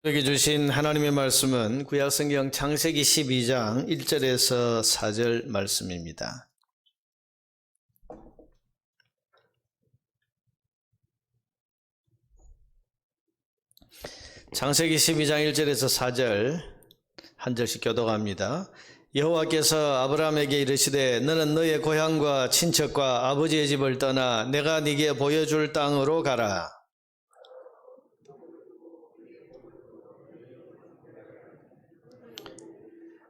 여기 주신 하나님의 말씀은 구약성경 창세기 12장 1절에서 4절 말씀입니다. 창세기 12장 1절에서 4절 한 절씩 교독합니다. 여호와께서 아브라함에게 이르시되 너는 너의 고향과 친척과 아버지의 집을 떠나 내가 네게 보여줄 땅으로 가라.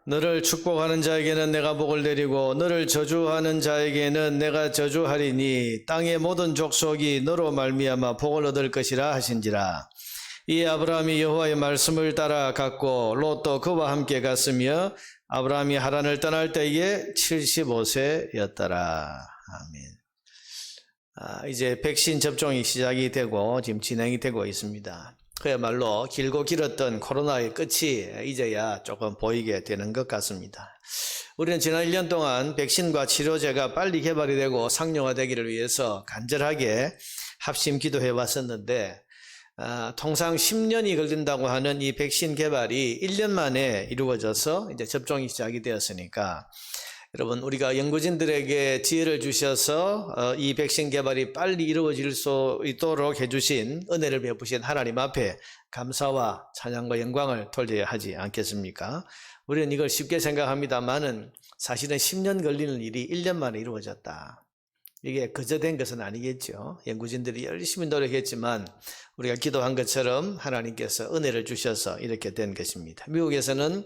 너를 축복하는 자에게는 내가 복을 내리고 너를 저주하는 자에게는 내가 저주하리니 땅의 모든 족속이 너로 말미암아 복을 얻을 것이라 하신지라. 이 아브라함이 여호와의 말씀을 따라 갔고 롯도 그와 함께 갔으며 아브라함이 하란을 떠날 때에 75세였더라. 아멘. 이제 백신 접종이 시작이 되고 지금 진행이 되고 있습니다. 그야말로 길고 길었던 코로나의 끝이 이제야 조금 보이게 되는 것 같습니다. 우리는 지난 1년 동안 백신과 치료제가 빨리 개발이 되고 상용화되기를 위해서 간절하게 합심 기도해 왔었는데 통상 10년이 걸린다고 하는 이 백신 개발이 1년 만에 이루어져서 이제 접종이 시작이 되었으니까 여러분, 우리가 연구진들에게 지혜를 주셔서 이 백신 개발이 빨리 이루어질 수 있도록 해주신 은혜를 베푸신 하나님 앞에 감사와 찬양과 영광을 돌려야 하지 않겠습니까? 우리는 이걸 쉽게 생각합니다만은 사실은 10년 걸리는 일이 1년 만에 이루어졌다. 이게 그저 된 것은 아니겠죠. 연구진들이 열심히 노력했지만 우리가 기도한 것처럼 하나님께서 은혜를 주셔서 이렇게 된 것입니다. 미국에서는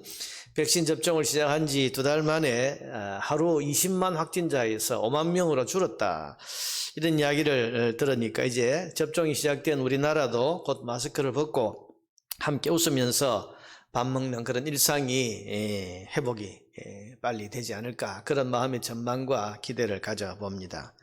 백신 접종을 시작한 지 2달 만에 하루 20만 확진자에서 5만 명으로 줄었다. 이런 이야기를 들으니까 이제 접종이 시작된 우리나라도 곧 마스크를 벗고 함께 웃으면서 밥 먹는 그런 일상이 회복이 빨리 되지 않을까, 그런 마음의 전망과 기대를 가져봅니다.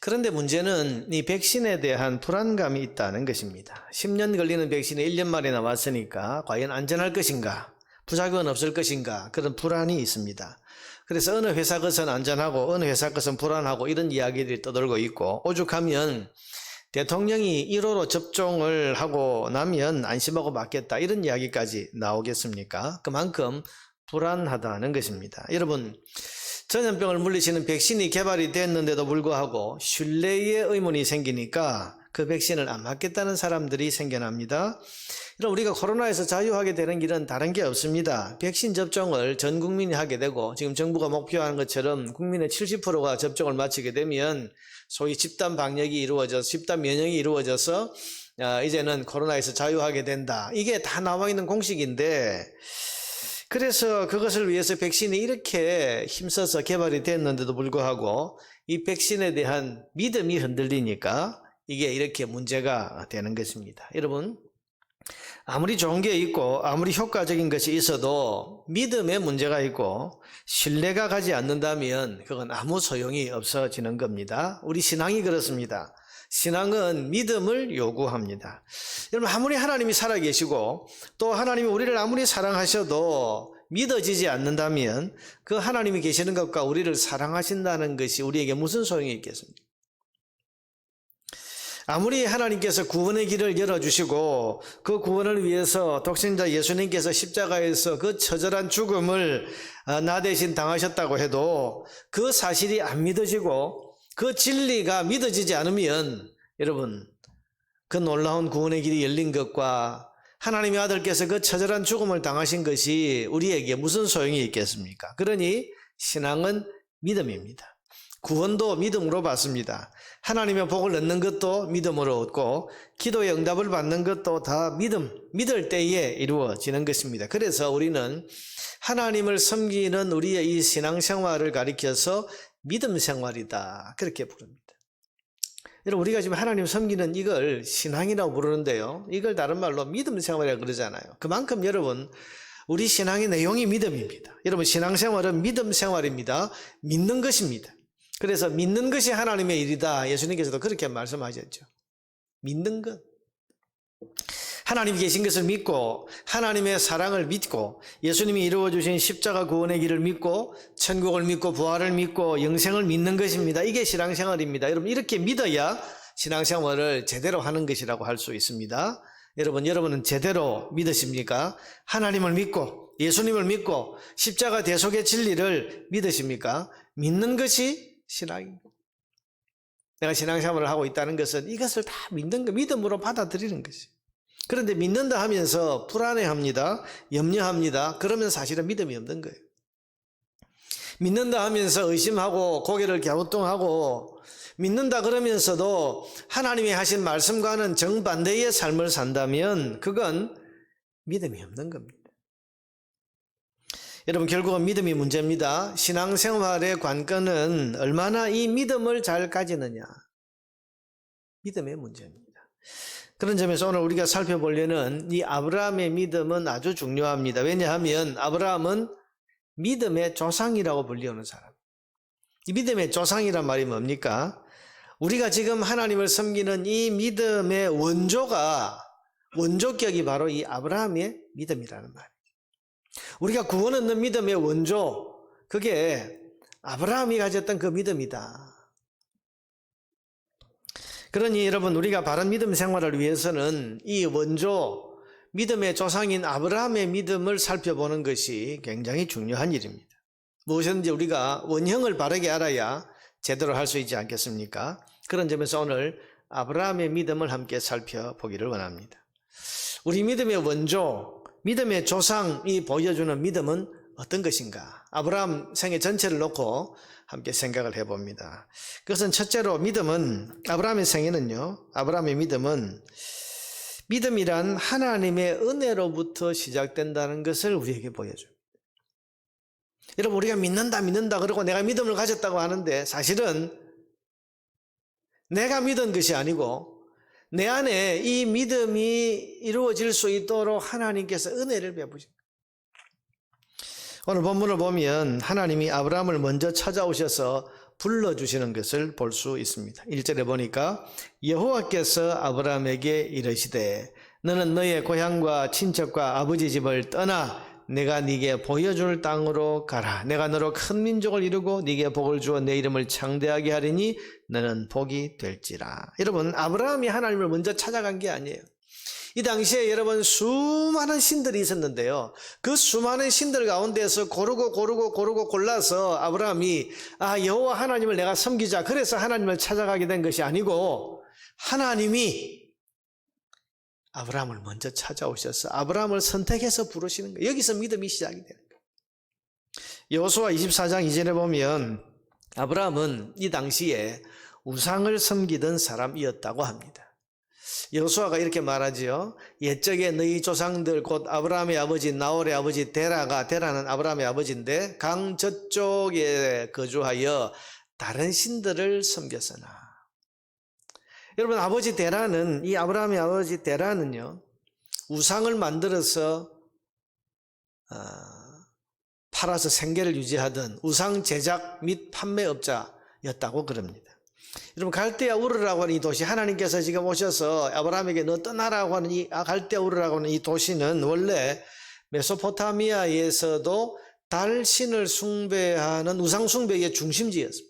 그런데 문제는 이 백신에 대한 불안감이 있다는 것입니다. 10년 걸리는 백신이 1년 만에 나왔으니까 과연 안전할 것인가, 부작용은 없을 것인가, 그런 불안이 있습니다. 그래서 어느 회사 것은 안전하고 어느 회사 것은 불안하고 이런 이야기들이 떠돌고 있고, 오죽하면 대통령이 1호로 접종을 하고 나면 안심하고 맞겠다 이런 이야기까지 나오겠습니까? 그만큼 불안하다는 것입니다. 여러분, 전염병을 물리치는 백신이 개발이 됐는데도 불구하고 신뢰의 의문이 생기니까 그 백신을 안 맞겠다는 사람들이 생겨납니다. 우리가 코로나에서 자유하게 되는 길은 다른 게 없습니다. 백신 접종을 전 국민이 하게 되고 지금 정부가 목표하는 것처럼 국민의 70%가 접종을 마치게 되면 소위 집단 방역이 이루어져서 집단 면역이 이루어져서 이제는 코로나에서 자유하게 된다. 이게 다 나와 있는 공식인데, 그래서 그것을 위해서 백신이 이렇게 힘써서 개발이 됐는데도 불구하고 이 백신에 대한 믿음이 흔들리니까 이게 이렇게 문제가 되는 것입니다. 여러분, 아무리 좋은 게 있고 아무리 효과적인 것이 있어도 믿음에 문제가 있고 신뢰가 가지 않는다면 그건 아무 소용이 없어지는 겁니다. 우리 신앙이 그렇습니다. 신앙은 믿음을 요구합니다. 여러분, 아무리 하나님이 살아계시고 또 하나님이 우리를 아무리 사랑하셔도 믿어지지 않는다면 그 하나님이 계시는 것과 우리를 사랑하신다는 것이 우리에게 무슨 소용이 있겠습니까? 아무리 하나님께서 구원의 길을 열어주시고 그 구원을 위해서 독생자 예수님께서 십자가에서 그 처절한 죽음을 나 대신 당하셨다고 해도 그 사실이 안 믿어지고 그 진리가 믿어지지 않으면 여러분, 그 놀라운 구원의 길이 열린 것과 하나님의 아들께서 그 처절한 죽음을 당하신 것이 우리에게 무슨 소용이 있겠습니까? 그러니 신앙은 믿음입니다. 구원도 믿음으로 받습니다. 하나님의 복을 얻는 것도 믿음으로 얻고 기도의 응답을 받는 것도 다 믿을 때에 이루어지는 것입니다. 그래서 우리는 하나님을 섬기는 우리의 이 신앙생활을 가리켜서 믿음 생활이다, 그렇게 부릅니다. 여러분, 우리가 지금 하나님 섬기는 이걸 신앙이라고 부르는데요, 이걸 다른 말로 믿음 생활이라고 그러잖아요. 그만큼 여러분, 우리 신앙의 내용이 믿음입니다. 여러분, 신앙생활은 믿음 생활입니다. 믿는 것입니다. 그래서 믿는 것이 하나님의 일이다, 예수님께서도 그렇게 말씀하셨죠. 믿는 것, 하나님이 계신 것을 믿고 하나님의 사랑을 믿고 예수님이 이루어주신 십자가 구원의 길을 믿고 천국을 믿고 부활을 믿고 영생을 믿는 것입니다. 이게 신앙생활입니다. 여러분, 이렇게 믿어야 신앙생활을 제대로 하는 것이라고 할 수 있습니다. 여러분은 제대로 믿으십니까? 하나님을 믿고 예수님을 믿고 십자가 대속의 진리를 믿으십니까? 믿는 것이 신앙입니다. 내가 신앙생활을 하고 있다는 것은 이것을 다 믿는 거, 믿음으로 받아들이는 것이. 그런데 믿는다 하면서 불안해합니다. 염려합니다. 그러면 사실은 믿음이 없는 거예요. 믿는다 하면서 의심하고 고개를 갸우뚱하고 믿는다 그러면서도 하나님이 하신 말씀과는 정반대의 삶을 산다면 그건 믿음이 없는 겁니다. 여러분, 결국은 믿음이 문제입니다. 신앙생활의 관건은 얼마나 이 믿음을 잘 가지느냐. 믿음의 문제입니다. 그런 점에서 오늘 우리가 살펴보려는 이 아브라함의 믿음은 아주 중요합니다. 왜냐하면 아브라함은 믿음의 조상이라고 불리우는 사람. 이 믿음의 조상이란 말이 뭡니까? 우리가 지금 하나님을 섬기는 이 믿음의 원조격이 바로 이 아브라함의 믿음이라는 말이에요. 우리가 구원 얻는 믿음의 원조, 그게 아브라함이 가졌던 그 믿음이다. 그러니 여러분, 우리가 바른 믿음 생활을 위해서는 이 원조, 믿음의 조상인 아브라함의 믿음을 살펴보는 것이 굉장히 중요한 일입니다. 무엇이든지 우리가 원형을 바르게 알아야 제대로 할 수 있지 않겠습니까? 그런 점에서 오늘 아브라함의 믿음을 함께 살펴보기를 원합니다. 우리 믿음의 원조, 믿음의 조상이 보여주는 믿음은 어떤 것인가? 아브라함 생애 전체를 놓고 함께 생각을 해봅니다. 그것은 첫째로 아브라함의 생애는요, 아브라함의 믿음이란 하나님의 은혜로부터 시작된다는 것을 우리에게 보여줍니다. 여러분, 우리가 믿는다 그러고 내가 믿음을 가졌다고 하는데 사실은 내가 믿은 것이 아니고 내 안에 이 믿음이 이루어질 수 있도록 하나님께서 은혜를 베푸신 거예요. 오늘 본문을 보면 하나님이 아브라함을 먼저 찾아오셔서 불러주시는 것을 볼 수 있습니다. 1절에 보니까 여호와께서 아브라함에게 이르시되 너는 너의 고향과 친척과 아버지 집을 떠나 내가 네게 보여줄 땅으로 가라. 내가 너로 큰 민족을 이루고 네게 복을 주어 내 이름을 창대하게 하리니 너는 복이 될지라. 여러분, 아브라함이 하나님을 먼저 찾아간 게 아니에요. 이 당시에 여러분 수많은 신들이 있었는데요, 그 수많은 신들 가운데서 고르고 골라서 아브라함이 여호와 하나님을 내가 섬기자, 그래서 하나님을 찾아가게 된 것이 아니고 하나님이 아브라함을 먼저 찾아오셔서 아브라함을 선택해서 부르시는 거예요. 여기서 믿음이 시작이 되는 거예요. 여호수아 24장 2절에 보면 아브라함은 이 당시에 우상을 섬기던 사람이었다고 합니다. 여호수아가 이렇게 말하지요. 옛적에 너희 조상들 곧 아브라함의 아버지 나홀의 아버지 데라는 아브라함의 아버지인데 강 저쪽에 거주하여 다른 신들을 섬겼으나. 여러분, 이 아브라함의 아버지 데라는요, 우상을 만들어서 팔아서 생계를 유지하던 우상 제작 및 판매업자였다고 그럽니다. 여러분, 갈대아 우르라고 하는 이 도시, 하나님께서 지금 오셔서 아브라함에게 너 떠나라고 하는 이 갈대아 우르라고 하는 이 도시는 원래 메소포타미아에서도 달신을 숭배하는 우상 숭배의 중심지였습니다.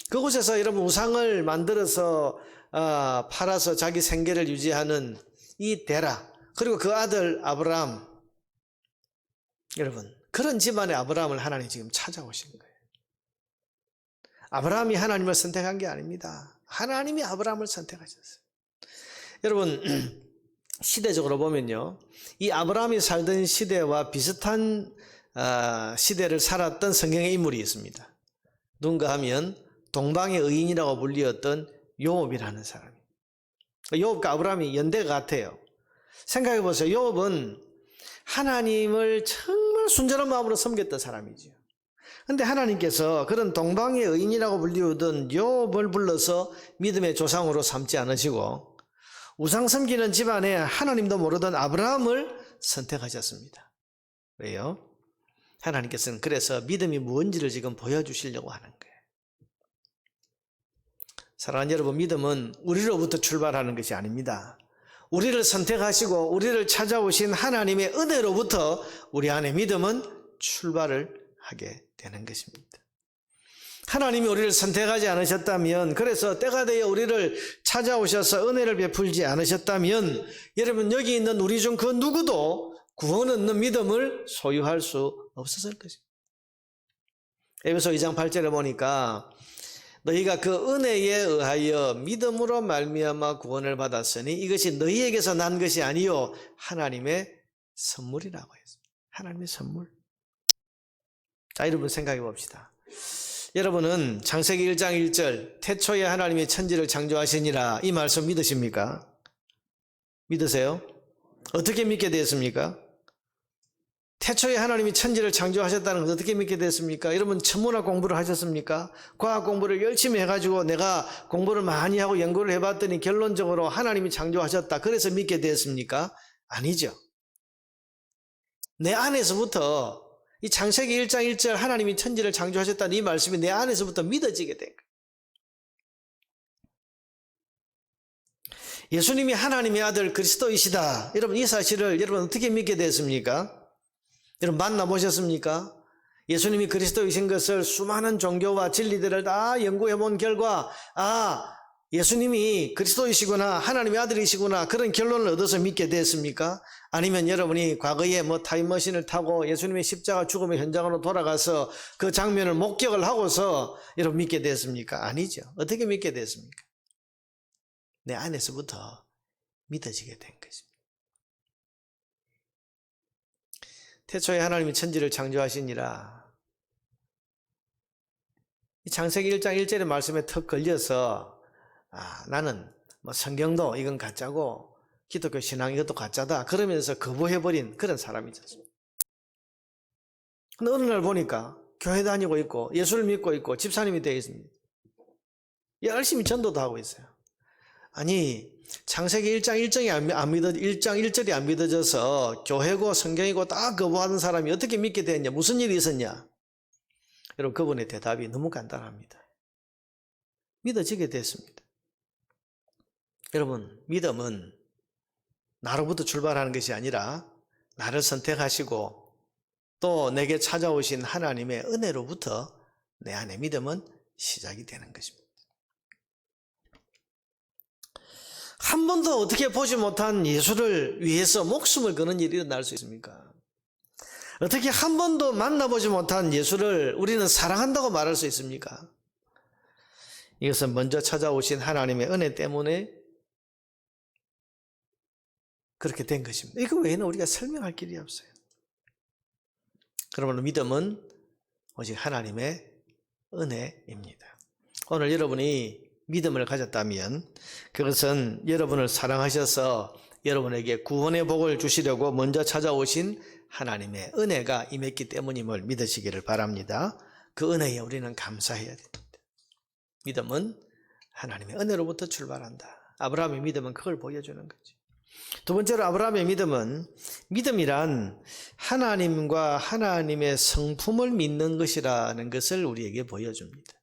그곳에서 여러분 우상을 만들어서 팔아서 자기 생계를 유지하는 이 데라, 그리고 그 아들 아브라함, 여러분 그런 집안의 아브라함을 하나님이 지금 찾아오신 거예요. 아브라함이 하나님을 선택한 게 아닙니다. 하나님이 아브라함을 선택하셨어요. 여러분, 시대적으로 보면요, 이 아브라함이 살던 시대와 비슷한 시대를 살았던 성경의 인물이 있습니다. 누군가 하면 동방의 의인이라고 불리었던 요업이라는 사람이에요. 요업과 아브라함이 연대가 같아요. 생각해 보세요. 요업은 하나님을 정말 순전한 마음으로 섬겼던 사람이죠. 그런데 하나님께서 그런 동방의 의인이라고 불리우던 요업을 불러서 믿음의 조상으로 삼지 않으시고 우상 섬기는 집안에 하나님도 모르던 아브라함을 선택하셨습니다. 왜요? 하나님께서는 그래서 믿음이 뭔지를 지금 보여주시려고 하는 거예요. 사랑하는 여러분, 믿음은 우리로부터 출발하는 것이 아닙니다. 우리를 선택하시고 우리를 찾아오신 하나님의 은혜로부터 우리 안에 믿음은 출발을 하게 되는 것입니다. 하나님이 우리를 선택하지 않으셨다면, 그래서 때가 되어 우리를 찾아오셔서 은혜를 베풀지 않으셨다면, 여러분 여기 있는 우리 중 그 누구도 구원 얻는 믿음을 소유할 수 없었을 것입니다. 에베소 2장 8절에 보니까 너희가 그 은혜에 의하여 믿음으로 말미암아 구원을 받았으니 이것이 너희에게서 난 것이 아니요 하나님의 선물이라고 했습니다. 하나님의 선물. 자, 여러분 생각해 봅시다. 여러분은 창세기 1장 1절 태초에 하나님이 천지를 창조하시니라 이 말씀 믿으십니까? 믿으세요? 어떻게 믿게 되었습니까? 태초에 하나님이 천지를 창조하셨다는 걸 어떻게 믿게 됐습니까? 여러분 천문학 공부를 하셨습니까? 과학 공부를 열심히 해가지고 내가 공부를 많이 하고 연구를 해봤더니 결론적으로 하나님이 창조하셨다 그래서 믿게 되었습니까? 아니죠. 내 안에서부터 이 창세기 1장 1절 하나님이 천지를 창조하셨다는 이 말씀이 내 안에서부터 믿어지게 된 거예요. 예수님이 하나님의 아들 그리스도이시다. 여러분 이 사실을 여러분 어떻게 믿게 됐습니까? 여러분 만나보셨습니까? 예수님이 그리스도이신 것을 수많은 종교와 진리들을 다 연구해 본 결과 예수님이 그리스도이시구나 하나님의 아들이시구나 그런 결론을 얻어서 믿게 됐습니까? 아니면 여러분이 과거에 타임머신을 타고 예수님의 십자가 죽음의 현장으로 돌아가서 그 장면을 목격을 하고서 여러분 믿게 됐습니까? 아니죠. 어떻게 믿게 됐습니까? 내 안에서부터 믿어지게 된 것입니다. 태초에 하나님이 천지를 창조하시니라. 이 창세기 1장 1절의 말씀에 턱 걸려서 나는 성경도 이건 가짜고 기독교 신앙 이것도 가짜다 그러면서 거부해버린 그런 사람이지 않습니까? 근데 어느 날 보니까 교회 다니고 있고 예수를 믿고 있고 집사님이 되어 있습니다. 열심히 전도도 하고 있어요. 아니 창세기 1장 1절이 안 믿어져서 교회고 성경이고 다 거부하는 사람이 어떻게 믿게 됐냐? 무슨 일이 있었냐? 여러분 그분의 대답이 너무 간단합니다. 믿어지게 됐습니다. 여러분 믿음은 나로부터 출발하는 것이 아니라 나를 선택하시고 또 내게 찾아오신 하나님의 은혜로부터 내 안의 믿음은 시작이 되는 것입니다. 한 번도 어떻게 보지 못한 예수를 위해서 목숨을 거는 일이 일어날 수 있습니까? 어떻게 한 번도 만나보지 못한 예수를 우리는 사랑한다고 말할 수 있습니까? 이것은 먼저 찾아오신 하나님의 은혜 때문에 그렇게 된 것입니다. 이거 외에는 우리가 설명할 길이 없어요. 그러므로 믿음은 오직 하나님의 은혜입니다. 오늘 여러분이 믿음을 가졌다면 그것은 여러분을 사랑하셔서 여러분에게 구원의 복을 주시려고 먼저 찾아오신 하나님의 은혜가 임했기 때문임을 믿으시기를 바랍니다. 그 은혜에 우리는 감사해야 됩니다. 믿음은 하나님의 은혜로부터 출발한다. 아브라함의 믿음은 그걸 보여주는 거죠. 두 번째로 아브라함의 믿음이란 하나님과 하나님의 성품을 믿는 것이라는 것을 우리에게 보여줍니다.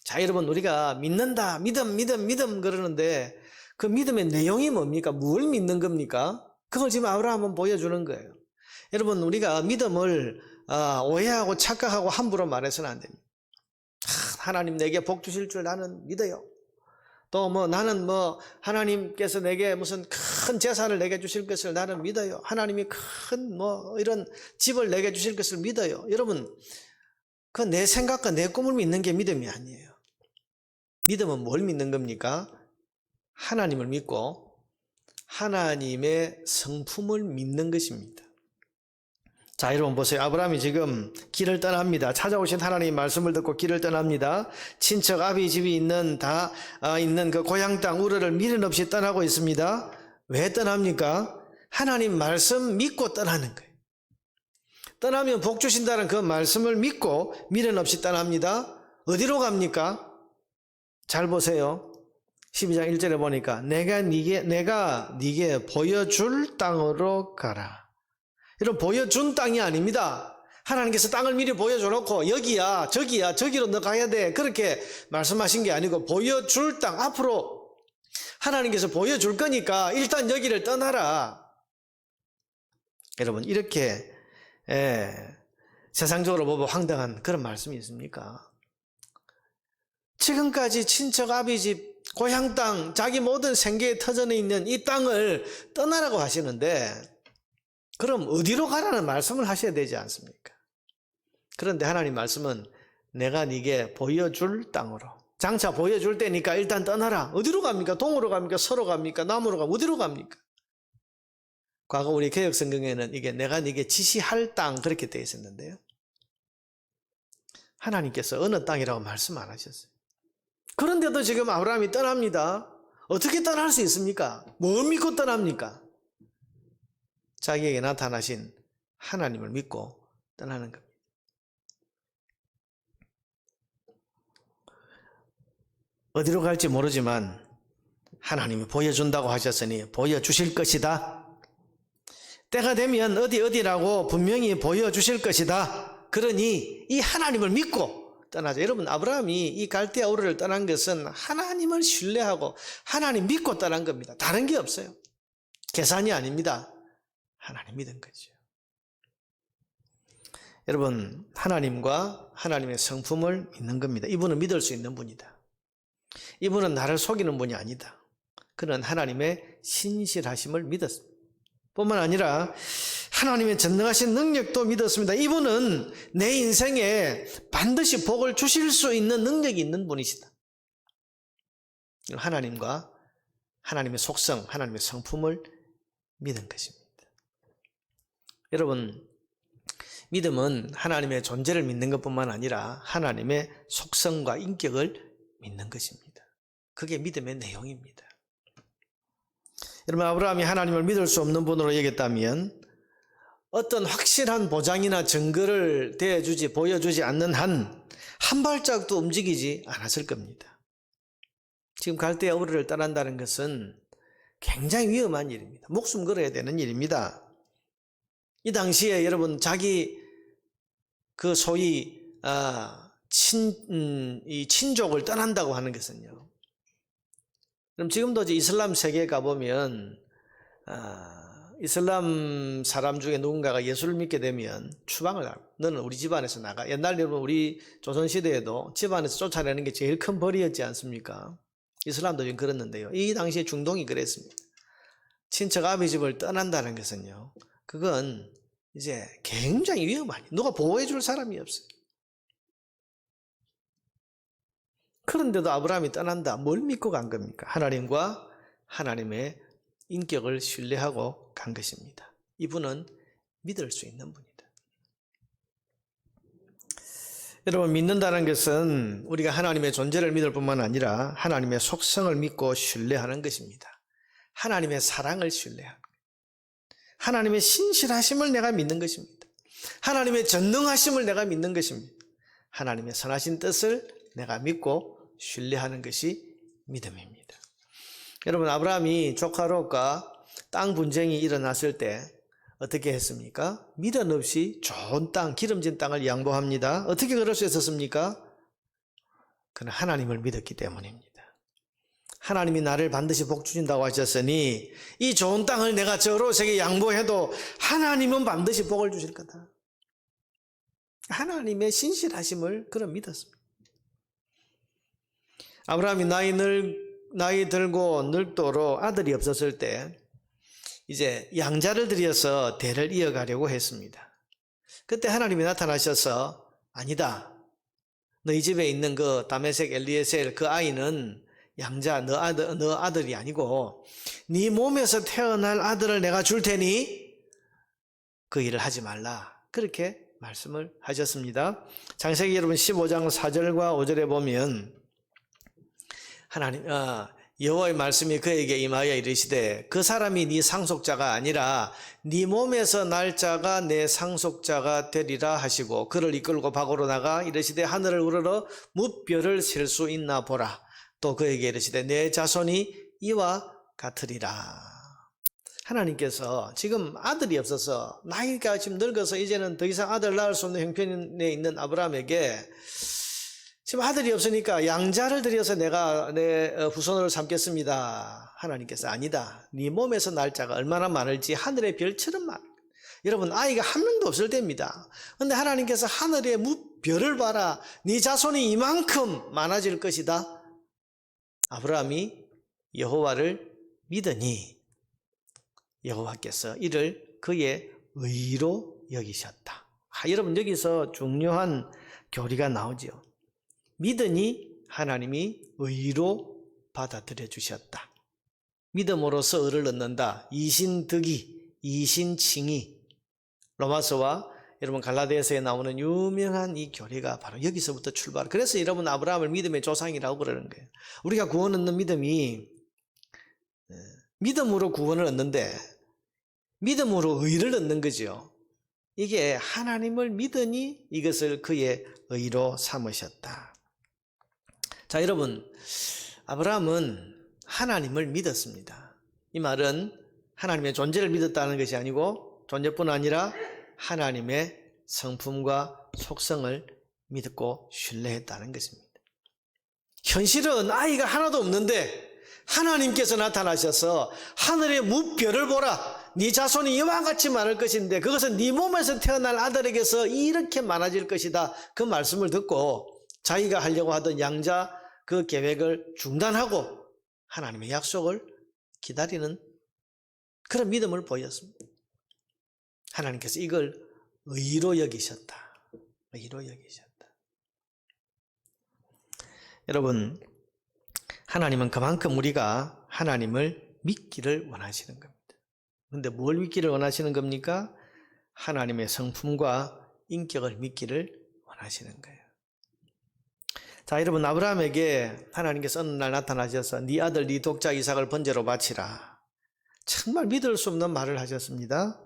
자, 여러분 우리가 믿는다, 믿음 그러는데 그 믿음의 내용이 뭡니까? 뭘 믿는 겁니까? 그걸 지금 아브라함은 보여주는 거예요. 여러분 우리가 믿음을 오해하고 착각하고 함부로 말해서는 안 됩니다. 하나님 내게 복 주실 줄 나는 믿어요. 또 나는 하나님께서 내게 무슨 큰 재산을 내게 주실 것을 나는 믿어요. 하나님이 큰 이런 집을 내게 주실 것을 믿어요. 여러분 그 내 생각과 내 꿈을 믿는 게 믿음이 아니에요. 믿음은 뭘 믿는 겁니까? 하나님을 믿고 하나님의 성품을 믿는 것입니다. 자, 여러분 보세요. 아브라함이 지금 길을 떠납니다. 찾아오신 하나님의 말씀을 듣고 길을 떠납니다. 친척 아비 집이 있는 그 고향 땅 우르를 미련 없이 떠나고 있습니다. 왜 떠납니까? 하나님 말씀 믿고 떠나는 거예요. 떠나면 복 주신다는 그 말씀을 믿고 미련 없이 떠납니다. 어디로 갑니까? 잘 보세요. 12장 1절에 보니까 내가 네게 보여줄 땅으로 가라. 이런 보여준 땅이 아닙니다. 하나님께서 땅을 미리 보여줘놓고 여기야 저기야 저기로 너 가야 돼 그렇게 말씀하신 게 아니고 보여줄 땅 앞으로 하나님께서 보여줄 거니까 일단 여기를 떠나라. 여러분 이렇게 세상적으로 보면 황당한 그런 말씀이 있습니까? 지금까지 친척 아비집 고향 땅 자기 모든 생계의 터전에 있는 이 땅을 떠나라고 하시는데 그럼 어디로 가라는 말씀을 하셔야 되지 않습니까? 그런데 하나님 말씀은 내가 네게 보여줄 땅으로, 장차 보여줄 때니까 일단 떠나라. 어디로 갑니까? 동으로 갑니까? 서로 갑니까? 남으로 갑니까? 어디로 갑니까? 과거 우리 개혁성경에는 이게 내가 네게 지시할 땅 그렇게 되어 있었는데요, 하나님께서 어느 땅이라고 말씀 안 하셨어요. 그런데도 지금 아브라함이 떠납니다. 어떻게 떠날 수 있습니까? 뭘 믿고 떠납니까? 자기에게 나타나신 하나님을 믿고 떠나는 겁니다. 어디로 갈지 모르지만 하나님이 보여준다고 하셨으니 보여주실 것이다. 때가 되면 어디라고 분명히 보여주실 것이다. 그러니 이 하나님을 믿고 떠나자. 여러분, 아브라함이 이 갈대아 우르를 떠난 것은 하나님을 신뢰하고 하나님 믿고 떠난 겁니다. 다른 게 없어요. 계산이 아닙니다. 하나님 믿은 거죠. 여러분, 하나님과 하나님의 성품을 믿는 겁니다. 이분은 믿을 수 있는 분이다. 이분은 나를 속이는 분이 아니다. 그는 하나님의 신실하심을 믿었습니다. 뿐만 아니라 하나님의 전능하신 능력도 믿었습니다. 이분은 내 인생에 반드시 복을 주실 수 있는 능력이 있는 분이시다. 하나님과 하나님의 속성, 하나님의 성품을 믿은 것입니다. 여러분, 믿음은 하나님의 존재를 믿는 것뿐만 아니라 하나님의 속성과 인격을 믿는 것입니다. 그게 믿음의 내용입니다. 여러분, 아브라함이 하나님을 믿을 수 없는 분으로 여겼다면 어떤 확실한 보장이나 증거를 보여주지 않는 한 발짝도 움직이지 않았을 겁니다. 지금 갈대아 우르를 떠난다는 것은 굉장히 위험한 일입니다. 목숨 걸어야 되는 일입니다. 이 당시에 여러분, 자기 그 소위 친족을 떠난다고 하는 것은요, 그럼 지금도 이슬람 세계에 가보면 이슬람 사람 중에 누군가가 예수를 믿게 되면 추방을 하고, 너는 우리 집안에서 나가. 옛날 여러분, 우리 조선시대에도 집안에서 쫓아내는 게 제일 큰 벌이었지 않습니까? 이슬람도 좀 그랬는데요, 이 당시에 중동이 그랬습니다. 친척 아비집을 떠난다는 것은요, 그건 이제 굉장히 위험하니 누가 보호해 줄 사람이 없어요. 그런데도 아브라함이 떠난다. 뭘 믿고 간 겁니까? 하나님과 하나님의 인격을 신뢰하고 간 것입니다. 이분은 믿을 수 있는 분이다. 여러분, 믿는다는 것은 우리가 하나님의 존재를 믿을 뿐만 아니라 하나님의 속성을 믿고 신뢰하는 것입니다. 하나님의 사랑을 신뢰하는 것, 하나님의 신실하심을 내가 믿는 것입니다. 하나님의 전능하심을 내가 믿는 것입니다. 하나님의 선하신 뜻을 내가 믿고 신뢰하는 것이 믿음입니다. 여러분, 아브라함이 조카 롯과 땅 분쟁이 일어났을 때 어떻게 했습니까? 미련 없이 좋은 땅, 기름진 땅을 양보합니다. 어떻게 그럴 수 있었습니까? 그는 하나님을 믿었기 때문입니다. 하나님이 나를 반드시 복 주신다고 하셨으니 이 좋은 땅을 내가 저 롯에게 양보해도 하나님은 반드시 복을 주실 거다. 하나님의 신실하심을 그는 믿었습니다. 아브라함이 나이 들고 늙도록 아들이 없었을 때 이제 양자를 들여서 대를 이어가려고 했습니다. 그때 하나님이 나타나셔서 아니다. 너희 집에 있는 그 다메섹 엘리에셀 그 아이는 양자 너 아들이 아니고 네 몸에서 태어날 아들을 내가 줄 테니 그 일을 하지 말라. 그렇게 말씀을 하셨습니다. 창세기 여러분 15장 4절과 5절에 보면 여호와의 말씀이 그에게 임하여 이르시되 그 사람이 네 상속자가 아니라 네 몸에서 날 자가 내 상속자가 되리라 하시고 그를 이끌고 밖으로 나가 이르시되 하늘을 우러러 무별을 셀 수 있나 보라. 또 그에게 이르시되 내 자손이 이와 같으리라. 하나님께서 지금 아들이 없어서 나이가 지금 늙어서 이제는 더 이상 아들 낳을 수 없는 형편에 있는 아브라함에게 지금 아들이 없으니까 양자를 들여서 내가 내 후손을 삼겠습니다. 하나님께서 아니다. 네 몸에서 날 자가 얼마나 많을지 하늘의 별처럼 많을. 여러분 아이가 한 명도 없을 때입니다. 그런데 하나님께서 하늘의 별을 봐라. 네 자손이 이만큼 많아질 것이다. 아브라함이 여호와를 믿으니 여호와께서 이를 그의 의로 여기셨다. 여러분 여기서 중요한 교리가 나오죠. 믿으니 하나님이 의로 받아들여 주셨다. 믿음으로써 의를 얻는다. 이신득이, 이신칭의. 로마서와 여러분 갈라디아서에 나오는 유명한 이 교리가 바로 여기서부터 출발. 그래서 여러분 아브라함을 믿음의 조상이라고 그러는 거예요. 우리가 구원 얻는 믿음이 믿음으로 구원을 얻는데 믿음으로 의를 얻는 거죠. 이게 하나님을 믿으니 이것을 그의 의로 삼으셨다. 자, 여러분 아브라함은 하나님을 믿었습니다. 이 말은 하나님의 존재를 믿었다는 것이 아니고 존재뿐 아니라 하나님의 성품과 속성을 믿고 신뢰했다는 것입니다. 현실은 아이가 하나도 없는데 하나님께서 나타나셔서 하늘의 무별을 보라. 네 자손이 이와 같이 많을 것인데 그것은 네 몸에서 태어날 아들에게서 이렇게 많아질 것이다. 그 말씀을 듣고 자기가 하려고 하던 양자 그 계획을 중단하고 하나님의 약속을 기다리는 그런 믿음을 보였습니다. 하나님께서 이걸 의로 여기셨다. 의로 여기셨다. 여러분, 하나님은 그만큼 우리가 하나님을 믿기를 원하시는 겁니다. 그런데 뭘 믿기를 원하시는 겁니까? 하나님의 성품과 인격을 믿기를 원하시는 거예요. 자, 여러분 아브라함에게 하나님께서 어느 날 나타나셔서 네 아들 네 독자 이삭을 번제로 바치라. 정말 믿을 수 없는 말을 하셨습니다.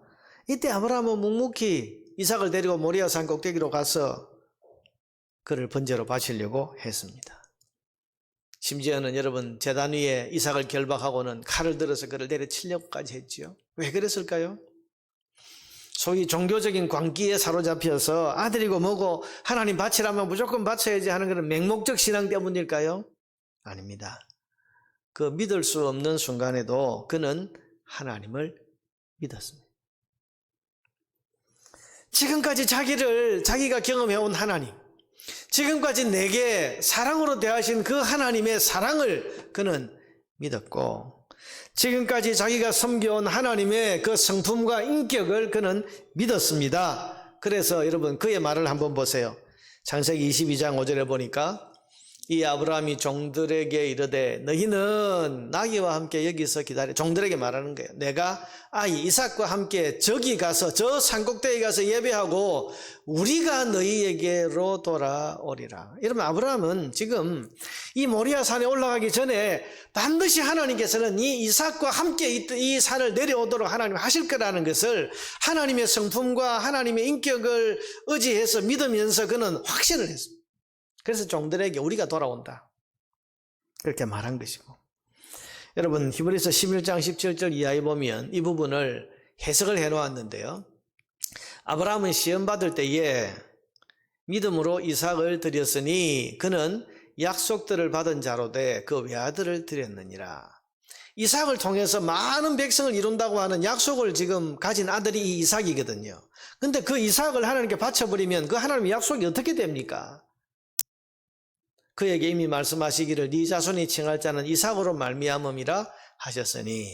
이때 아브라함은 묵묵히 이삭을 데리고 모리아 산 꼭대기로 가서 그를 번제로 바치려고 했습니다. 심지어는 여러분 제단 위에 이삭을 결박하고는 칼을 들어서 그를 내려치려고까지 했지요. 왜 그랬을까요? 소위 종교적인 광기에 사로잡혀서 아들이고 뭐고 하나님 바치라면 무조건 바쳐야지 하는 그런 맹목적 신앙 때문일까요? 아닙니다. 그 믿을 수 없는 순간에도 그는 하나님을 믿었습니다. 지금까지 자기가 경험해온 하나님, 지금까지 내게 사랑으로 대하신 그 하나님의 사랑을 그는 믿었고 지금까지 자기가 섬겨온 하나님의 그 성품과 인격을 그는 믿었습니다. 그래서 여러분 그의 말을 한번 보세요. 창세기 22장 5절에 보니까 이 아브라함이 종들에게 이르되 너희는 나귀와 함께 여기서 기다려. 종들에게 말하는 거예요. 내가 아이 이삭과 함께 저기 가서 저 산꼭대기에 가서 예배하고 우리가 너희에게로 돌아오리라. 여러분 아브라함은 지금 이 모리아 산에 올라가기 전에 반드시 하나님께서는 이 이삭과 함께 이 산을 내려오도록 하나님 하실 거라는 것을 하나님의 성품과 하나님의 인격을 의지해서 믿으면서 그는 확신을 했습니다. 그래서 종들에게 우리가 돌아온다 그렇게 말한 것이고, 여러분 히브리서 11장 17절 이하에 보면 이 부분을 해석을 해놓았는데요. 아브라함은 시험받을 때에 믿음으로 이삭을 드렸으니 그는 약속들을 받은 자로 돼 그 외아들을 드렸느니라. 이삭을 통해서 많은 백성을 이룬다고 하는 약속을 지금 가진 아들이 이 이삭이거든요. 근데 그 이삭을 하나님께 바쳐버리면 그 하나님의 약속이 어떻게 됩니까? 그에게 이미 말씀하시기를 네 자손이 칭할 자는 이삭으로 말미암음이라 하셨으니,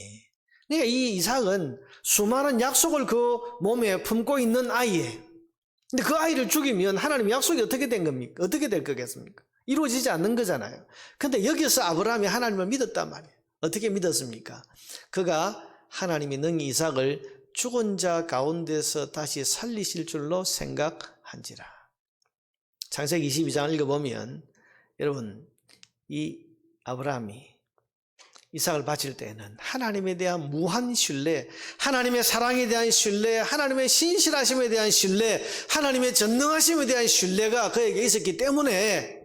그러니까 이 이삭은 수많은 약속을 그 몸에 품고 있는 아이예요. 근데 그 아이를 죽이면 하나님의 약속이 어떻게 된 겁니까? 어떻게 될 거겠습니까? 이루어지지 않는 거잖아요. 근데 여기서 아브라함이 하나님을 믿었단 말이에요. 어떻게 믿었습니까? 그가 하나님이 능히 이삭을 죽은 자 가운데서 다시 살리실 줄로 생각한지라. 창세기 22장을 읽어보면 여러분 이 아브라함이 이삭을 바칠 때에는 하나님에 대한 무한 신뢰, 하나님의 사랑에 대한 신뢰, 하나님의 신실하심에 대한 신뢰, 하나님의 전능하심에 대한 신뢰가 그에게 있었기 때문에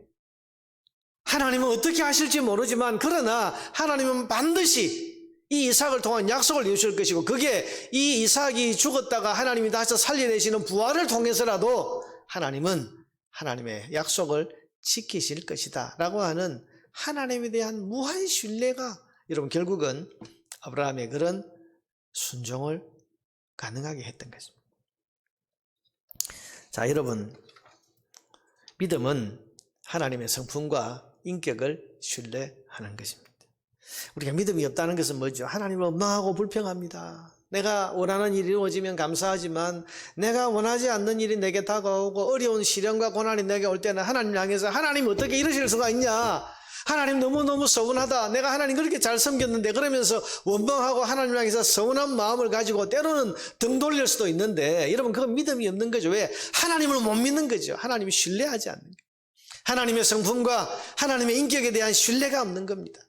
하나님은 어떻게 하실지 모르지만 그러나 하나님은 반드시 이 이삭을 통한 약속을 이루실 것이고 그게 이 이삭이 죽었다가 하나님이 다시 살려내시는 부활을 통해서라도 하나님은 하나님의 약속을 지키실 것이다 라고 하는 하나님에 대한 무한 신뢰가 여러분 결국은 아브라함의 그런 순종을 가능하게 했던 것입니다. 자, 여러분, 믿음은 하나님의 성품과 인격을 신뢰하는 것입니다. 우리가 믿음이 없다는 것은 뭐죠? 하나님을 원망하고 불평합니다. 내가 원하는 일이 이루어지면 감사하지만 내가 원하지 않는 일이 내게 다가오고 어려운 시련과 고난이 내게 올 때는 하나님을 향해서 하나님 어떻게 이러실 수가 있냐? 하나님 너무너무 서운하다. 내가 하나님 그렇게 잘 섬겼는데, 그러면서 원망하고 하나님을 향해서 서운한 마음을 가지고 때로는 등 돌릴 수도 있는데, 여러분 그건 믿음이 없는 거죠. 왜? 하나님을 못 믿는 거죠. 하나님을 신뢰하지 않는 거예요. 하나님의 성품과 하나님의 인격에 대한 신뢰가 없는 겁니다.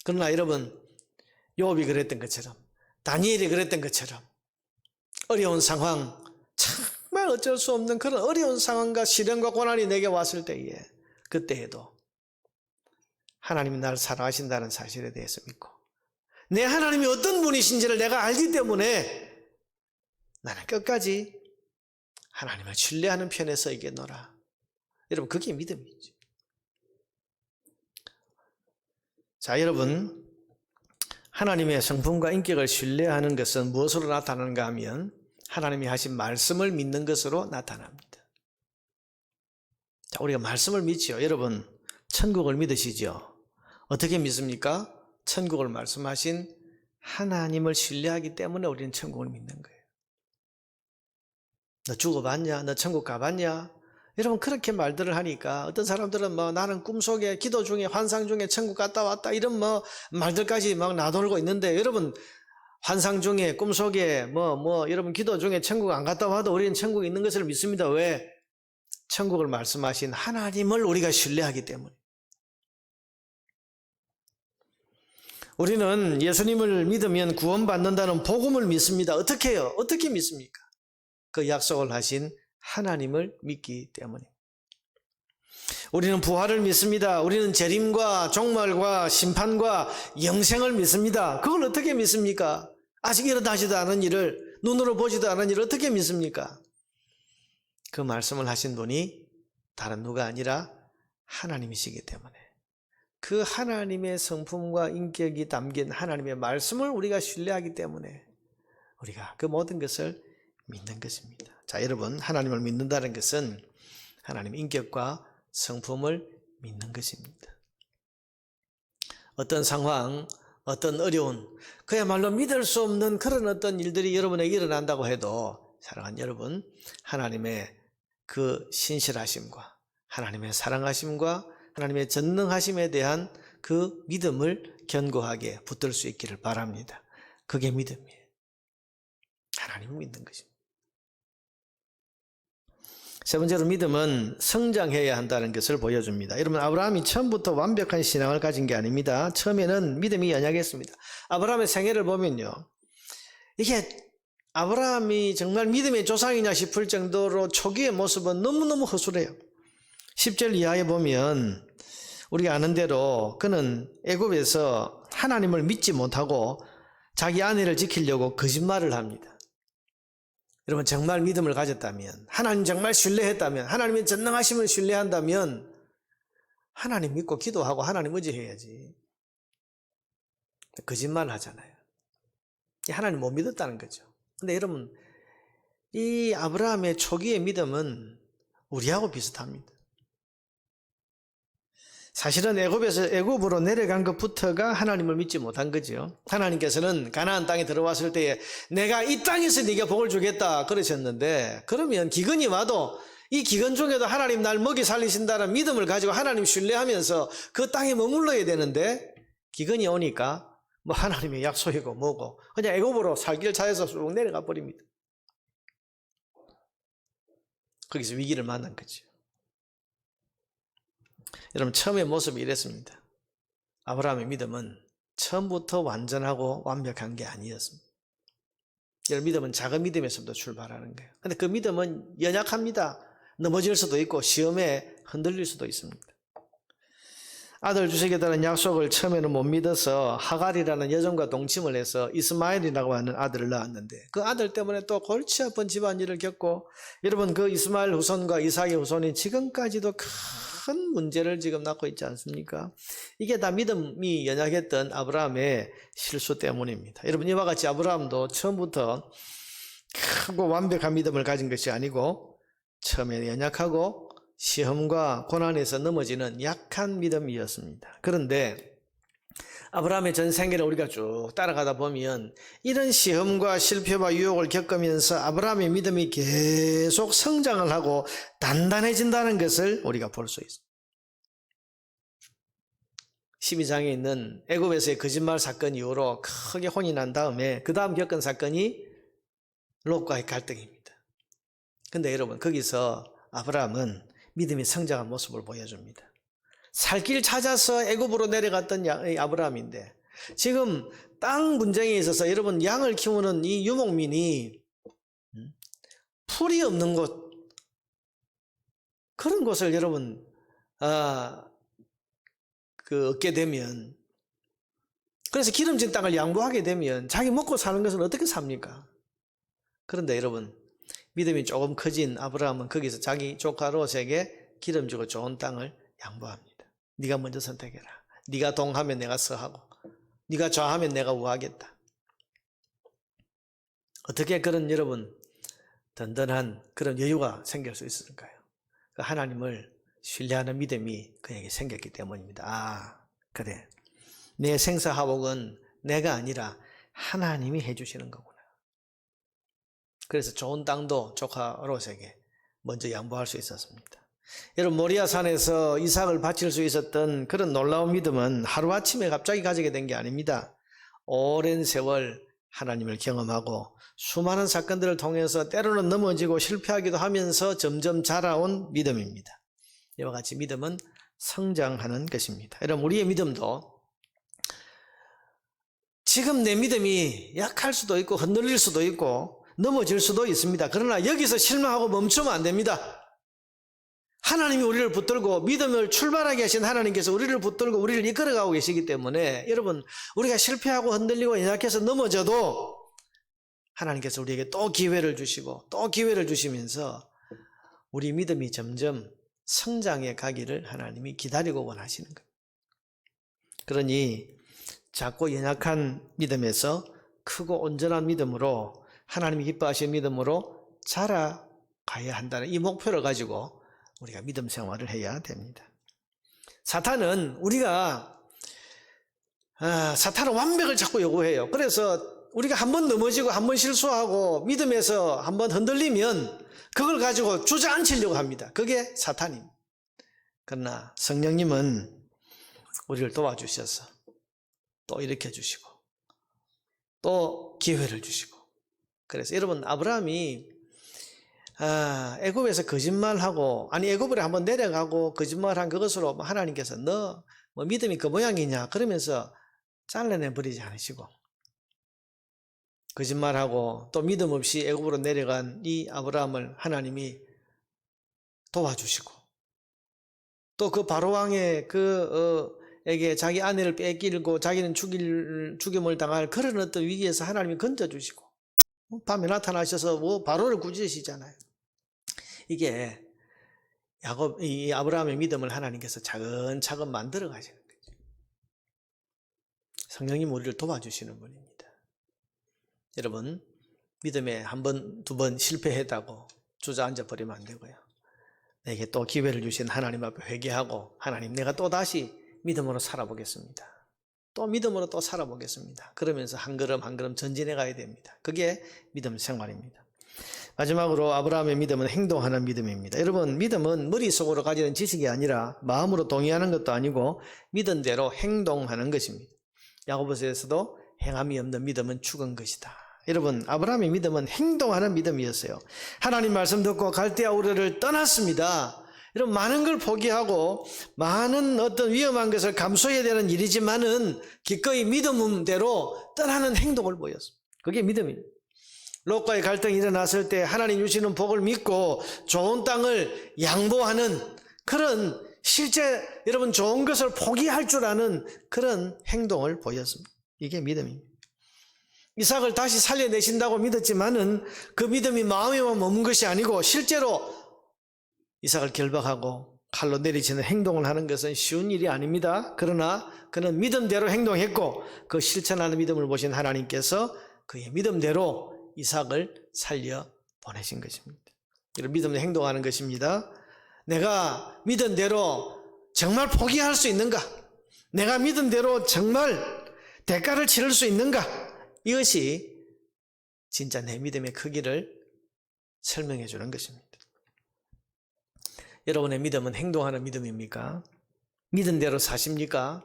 그러나 여러분, 욥이 그랬던 것처럼, 다니엘이 그랬던 것처럼 어려운 상황, 정말 어쩔 수 없는 그런 어려운 상황과 시련과 고난이 내게 왔을 때에, 그때에도 하나님이 나를 사랑하신다는 사실에 대해서 믿고 내 하나님이 어떤 분이신지를 내가 알기 때문에 나는 끝까지 하나님을 신뢰하는 편에 서 있겠노라. 여러분, 그게 믿음이죠. 자, 여러분, 하나님의 성품과 인격을 신뢰하는 것은 무엇으로 나타나는가 하면 하나님이 하신 말씀을 믿는 것으로 나타납니다. 자, 우리가 말씀을 믿지요. 여러분, 천국을 믿으시죠? 어떻게 믿습니까? 천국을 말씀하신 하나님을 신뢰하기 때문에 우리는 천국을 믿는 거예요. 너 죽어봤냐? 너 천국 가봤냐? 여러분, 그렇게 말들을 하니까 어떤 사람들은 나는 꿈속에, 기도 중에, 환상 중에 천국 갔다 왔다, 이런 말들까지 막 나돌고 있는데, 여러분, 환상 중에, 꿈속에, 여러분 기도 중에 천국 안 갔다 와도 우리는 천국에 있는 것을 믿습니다. 왜? 천국을 말씀하신 하나님을 우리가 신뢰하기 때문에. 우리는 예수님을 믿으면 구원받는다는 복음을 믿습니다. 어떻게 해요? 어떻게 믿습니까? 그 약속을 하신 하나님을 믿기 때문에. 우리는 부활을 믿습니다. 우리는 재림과 종말과 심판과 영생을 믿습니다. 그걸 어떻게 믿습니까? 아직 일어나지도 않은 일을, 눈으로 보지도 않은 일을 어떻게 믿습니까? 그 말씀을 하신 분이 다른 누가 아니라 하나님이시기 때문에, 그 하나님의 성품과 인격이 담긴 하나님의 말씀을 우리가 신뢰하기 때문에 우리가 그 모든 것을 믿는 것입니다. 자, 여러분, 하나님을 믿는다는 것은 하나님의 인격과 성품을 믿는 것입니다. 어떤 상황, 어떤 어려운, 그야말로 믿을 수 없는 그런 어떤 일들이 여러분에게 일어난다고 해도, 사랑하는 여러분, 하나님의 그 신실하심과 하나님의 사랑하심과 하나님의 전능하심에 대한 그 믿음을 견고하게 붙들 수 있기를 바랍니다. 그게 믿음이에요. 하나님을 믿는 것입니다. 세 번째로, 믿음은 성장해야 한다는 것을 보여줍니다. 여러분, 아브라함이 처음부터 완벽한 신앙을 가진 게 아닙니다. 처음에는 믿음이 연약했습니다. 아브라함의 생애를 보면요, 이게 아브라함이 정말 믿음의 조상이냐 싶을 정도로 초기의 모습은 너무너무 허술해요. 10절 이하에 보면 우리가 아는 대로 그는 애굽에서 하나님을 믿지 못하고 자기 아내를 지키려고 거짓말을 합니다. 여러분, 정말 믿음을 가졌다면, 하나님 정말 신뢰했다면, 하나님의 전능하심을 신뢰한다면 하나님 믿고 기도하고 하나님 의지해야지. 거짓말 하잖아요. 하나님 못 믿었다는 거죠. 근데 여러분, 이 아브라함의 초기의 믿음은 우리하고 비슷합니다. 사실은 애굽으로 내려간 것부터가 하나님을 믿지 못한 거죠. 하나님께서는 가나안 땅에 들어왔을 때에 내가 이 땅에서 네가 복을 주겠다 그러셨는데, 그러면 기근이 와도 이 기근 중에도 하나님 날 먹이 살리신다는 믿음을 가지고 하나님 신뢰하면서 그 땅에 머물러야 되는데, 기근이 오니까 하나님의 약속이고 뭐고 그냥 애굽으로 살길 차해서 쑥 내려가 버립니다. 거기서 위기를 만난 거죠. 여러분, 처음의 모습이 이랬습니다. 아브라함의 믿음은 처음부터 완전하고 완벽한 게 아니었습니다. 여러분, 믿음은 작은 믿음에서부터 출발하는 거예요. 근데 그 믿음은 연약합니다. 넘어질 수도 있고 시험에 흔들릴 수도 있습니다. 아들 주시겠다는 약속을 처음에는 못 믿어서 하갈이라는 여종과 동침을 해서 이스마엘이라고 하는 아들을 낳았는데, 그 아들 때문에 또 골치 아픈 집안일을 겪고, 여러분, 그 이스마엘 후손과 이삭의 후손이 지금까지도 큰 문제를 지금 낳고 있지 않습니까? 이게 다 믿음이 연약했던 아브라함의 실수 때문입니다. 여러분, 이와 같이 아브라함도 처음부터 크고 완벽한 믿음을 가진 것이 아니고 처음에 연약하고 시험과 고난에서 넘어지는 약한 믿음이었습니다. 그런데 아브라함의 전 생애를 우리가 쭉 따라가다 보면 이런 시험과 실패와 유혹을 겪으면서 아브라함의 믿음이 계속 성장을 하고 단단해진다는 것을 우리가 볼 수 있습니다. 12장에 있는 애굽에서의 거짓말 사건 이후로 크게 혼이 난 다음에 그 다음 겪은 사건이 롯과의 갈등입니다. 근데 여러분, 거기서 아브라함은 믿음이 성장한 모습을 보여줍니다. 살 길 찾아서 애굽으로 내려갔던 아브라함인데 지금 땅 분쟁에 있어서 여러분, 양을 키우는 이 유목민이 풀이 없는 곳, 그런 곳을 여러분 얻게 되면, 그래서 기름진 땅을 양보하게 되면 자기 먹고 사는 것은 어떻게 삽니까? 그런데 여러분, 믿음이 조금 커진 아브라함은 거기서 자기 조카 롯에게 기름지고 좋은 땅을 양보합니다. 네가 먼저 선택해라. 네가 동하면 내가 서하고 네가 좌하면 내가 우하겠다. 어떻게 그런 여러분 든든한 그런 여유가 생길 수 있을까요? 하나님을 신뢰하는 믿음이 그에게 생겼기 때문입니다. 아, 그래, 내 생사화복은 내가 아니라 하나님이 해주시는 거구나. 그래서 좋은 땅도 조카 롯에게 먼저 양보할 수 있었습니다. 여러분, 모리아 산에서 이삭을 바칠 수 있었던 그런 놀라운 믿음은 하루아침에 갑자기 가지게 된 게 아닙니다. 오랜 세월 하나님을 경험하고 수많은 사건들을 통해서 때로는 넘어지고 실패하기도 하면서 점점 자라온 믿음입니다. 이와 같이 믿음은 성장하는 것입니다. 여러분, 우리의 믿음도 지금 내 믿음이 약할 수도 있고 흔들릴 수도 있고 넘어질 수도 있습니다. 그러나 여기서 실망하고 멈추면 안 됩니다. 하나님이 우리를 붙들고 믿음을 출발하게 하신 하나님께서 우리를 붙들고 우리를 이끌어가고 계시기 때문에 여러분, 우리가 실패하고 흔들리고 연약해서 넘어져도 하나님께서 우리에게 또 기회를 주시고 또 기회를 주시면서 우리 믿음이 점점 성장해 가기를 하나님이 기다리고 원하시는 거예요. 그러니 작고 연약한 믿음에서 크고 온전한 믿음으로, 하나님이 기뻐하시는 믿음으로 자라가야 한다는 이 목표를 가지고 우리가 믿음 생활을 해야 됩니다. 사탄은 사탄은 완벽을 자꾸 요구해요. 그래서 우리가 한번 넘어지고 한번 실수하고 믿음에서 한번 흔들리면 그걸 가지고 주저앉히려고 합니다. 그게 사탄입니다. 그러나 성령님은 우리를 도와주셔서 또 일으켜 주시고 또 기회를 주시고, 그래서 여러분, 아브라함이 애굽에서 거짓말하고, 애굽으로 한번 내려가고 거짓말한 그것으로 하나님께서 너 믿음이 그 모양이냐 그러면서 잘라내 버리지 않으시고, 거짓말하고 또 믿음 없이 애굽으로 내려간 이 아브라함을 하나님이 도와주시고, 또 그 바로왕의 에게 자기 아내를 뺏기고 자기는 죽임을 당할 그런 어떤 위기에서 하나님이 건져주시고, 밤에 나타나셔서 바로를 구지시잖아요. 이게 이 아브라함의 믿음을 하나님께서 차근차근 만들어 가시는 거죠. 성령님 우리를 도와주시는 분입니다. 여러분, 믿음에 한 번, 두 번 실패했다고 주저앉아 버리면 안 되고요. 내게 또 기회를 주신 하나님 앞에 회개하고, 하나님, 내가 또 다시 믿음으로 살아보겠습니다. 또 믿음으로 또 살아보겠습니다. 그러면서 한 걸음 한 걸음 전진해 가야 됩니다. 그게 믿음 생활입니다. 마지막으로 아브라함의 믿음은 행동하는 믿음입니다. 여러분, 믿음은 머릿속으로 가지는 지식이 아니라 마음으로 동의하는 것도 아니고 믿은 대로 행동하는 것입니다. 야고보서에서도 행함이 없는 믿음은 죽은 것이다. 여러분, 아브라함의 믿음은 행동하는 믿음이었어요. 하나님 말씀 듣고 갈대아 우르를 떠났습니다. 여러분, 많은 걸 포기하고 많은 어떤 위험한 것을 감수해야 되는 일이지만은 기꺼이 믿음대로 떠나는 행동을 보였습니다. 그게 믿음입니다. 롯과의 갈등이 일어났을 때 하나님 주시는 복을 믿고 좋은 땅을 양보하는 그런, 실제 여러분 좋은 것을 포기할 줄 아는 그런 행동을 보였습니다. 이게 믿음입니다. 이삭을 다시 살려내신다고 믿었지만은 그 믿음이 마음에만 머문 것이 아니고 실제로 이삭을 결박하고 칼로 내리치는 행동을 하는 것은 쉬운 일이 아닙니다. 그러나 그는 믿음대로 행동했고 그 실천하는 믿음을 보신 하나님께서 그의 믿음대로 이삭을 살려 보내신 것입니다. 이런 믿음으로 행동하는 것입니다. 내가 믿은 대로 정말 포기할 수 있는가? 내가 믿은 대로 정말 대가를 치를 수 있는가? 이것이 진짜 내 믿음의 크기를 설명해 주는 것입니다. 여러분의 믿음은 행동하는 믿음입니까? 믿은 대로 사십니까?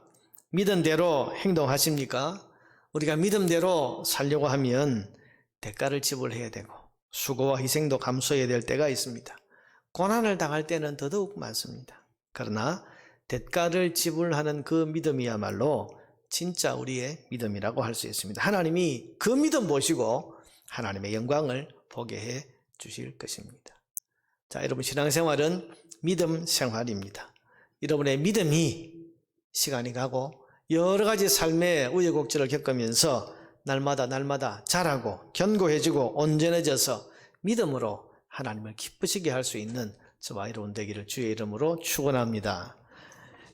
믿은 대로 행동하십니까? 우리가 믿음대로 살려고 하면 대가를 지불해야 되고 수고와 희생도 감수해야 될 때가 있습니다. 고난을 당할 때는 더더욱 많습니다. 그러나 대가를 지불하는 그 믿음이야말로 진짜 우리의 믿음이라고 할 수 있습니다. 하나님이 그 믿음 보시고 하나님의 영광을 보게 해 주실 것입니다. 자, 여러분 신앙생활은 믿음 생활입니다. 여러분의 믿음이 시간이 가고 여러 가지 삶의 우여곡절을 겪으면서 날마다 자라고 견고해지고 온전해져서 믿음으로 하나님을 기쁘시게 할 수 있는 저와 여러분 되기를 주의 이름으로 축원합니다.